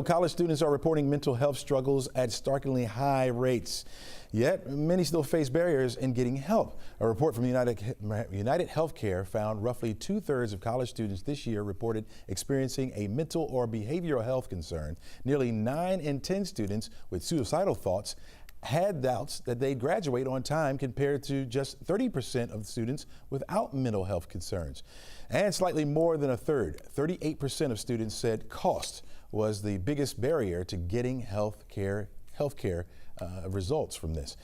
College students are reporting mental health struggles at startlingly high rates. Yet, many still face barriers in getting help. A report from UnitedHealthcare found roughly 2/3 of college students this year reported experiencing a mental or behavioral health concern. Nearly 9 in 10 students with suicidal thoughts had doubts that they'd graduate on time, compared to just 30% of students without mental health concerns. And slightly more than a third, 38% of students, said cost was the biggest barrier to getting healthcare results from this.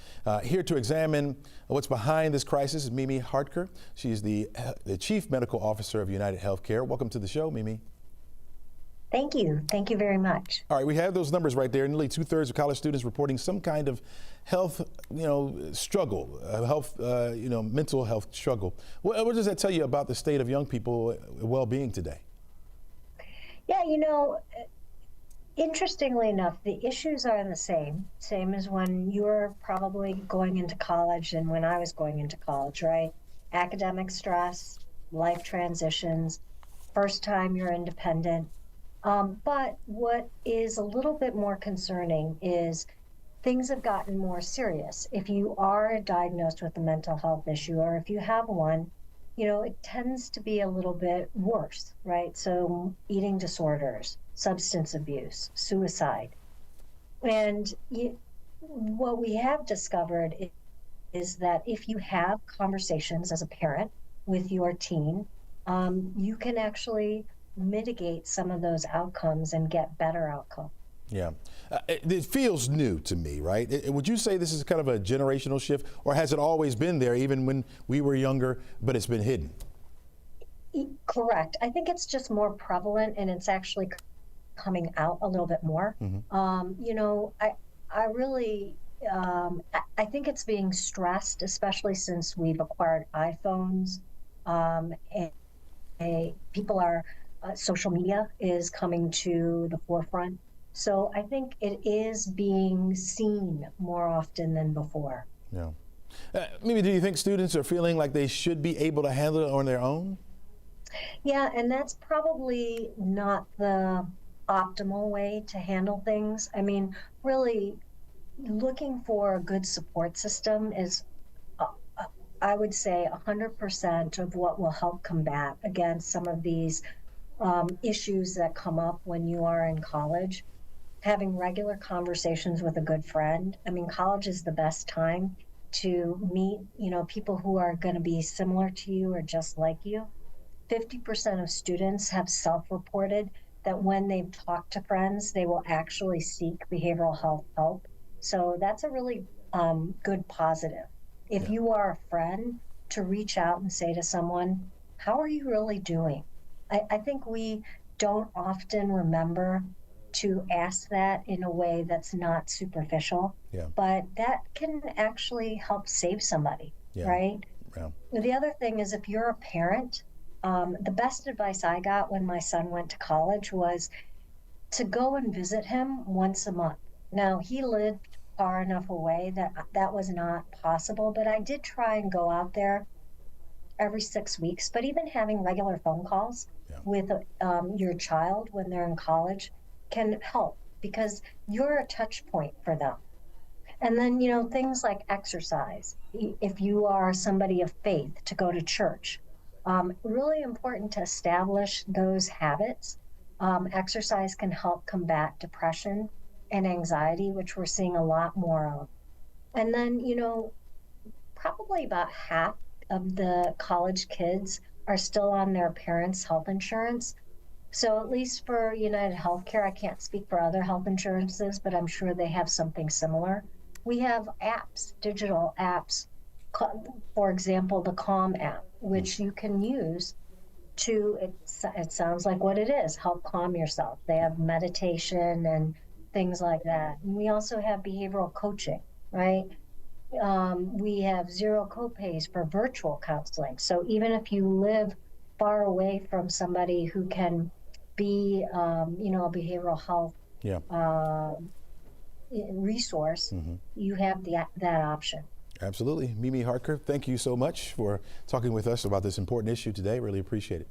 Here to examine what's behind this crisis is Mimi Hartker. She is the Chief Medical Officer of UnitedHealthcare. Welcome to the show, Mimi. Thank you. Thank you very much. All right, we have those numbers right there. Nearly 2/3 of college students reporting some kind of health, struggle, mental health struggle. What does that tell you about the state of young people well-being today? Yeah, interestingly enough, the issues are the same as when you were probably going into college and when I was going into college, right? Academic stress, life transitions, first time you're independent. But what is a little bit more concerning is things have gotten more serious. If you are diagnosed with a mental health issue, or if you have one, it tends to be a little bit worse, right? So eating disorders, substance abuse, suicide. And what we have discovered is that if you have conversations as a parent with your teen, you can actually mitigate some of those outcomes and get better outcomes. Yeah, it feels new to me, right? Would you say this is kind of a generational shift, or has it always been there even when we were younger, but it's been hidden? Correct. I think it's just more prevalent, and it's actually coming out a little bit more. Mm-hmm. I really, I think it's being stressed, especially since we've acquired iPhones, and people are, social media is coming to the forefront. So I think it is being seen more often than before. Yeah. Maybe do you think students are feeling like they should be able to handle it on their own? Yeah, and that's probably not the optimal way to handle things. I mean, really looking for a good support system is, I would say, 100% of what will help combat against some of these issues that come up when you are in college. Having regular conversations with a good friend. I mean, college is the best time to meet, people who are going to be similar to you or just like you. 50% of students have self-reported that when they've talked to friends, they will actually seek behavioral health help. So that's a really good positive. If you are a friend, to reach out and say to someone, how are you really doing? I think we don't often remember to ask that in a way that's not superficial, but that can actually help save somebody, right? Yeah. The other thing is, if you're a parent, the best advice I got when my son went to college was to go and visit him once a month. Now, he lived far enough away that was not possible, but I did try and go out there every 6 weeks. But even having regular phone calls with your child when they're in college can help, because you're a touch point for them. And then, things like exercise. If you are somebody of faith, to go to church. Really important to establish those habits. Exercise can help combat depression and anxiety, which we're seeing a lot more of. And then, probably about half of the college kids are still on their parents' health insurance. So at least for UnitedHealthcare, I can't speak for other health insurances, but I'm sure they have something similar. We have apps, digital apps, for example, the Calm app, which you can use to, it sounds like what it is, help calm yourself. They have meditation and things like that. And we also have behavioral coaching, right? We have zero copays for virtual counseling. So even if you live far away from somebody who can be, a behavioral health resource, you have that option. Absolutely. Mimi Hartker, thank you so much for talking with us about this important issue today. Really appreciate it.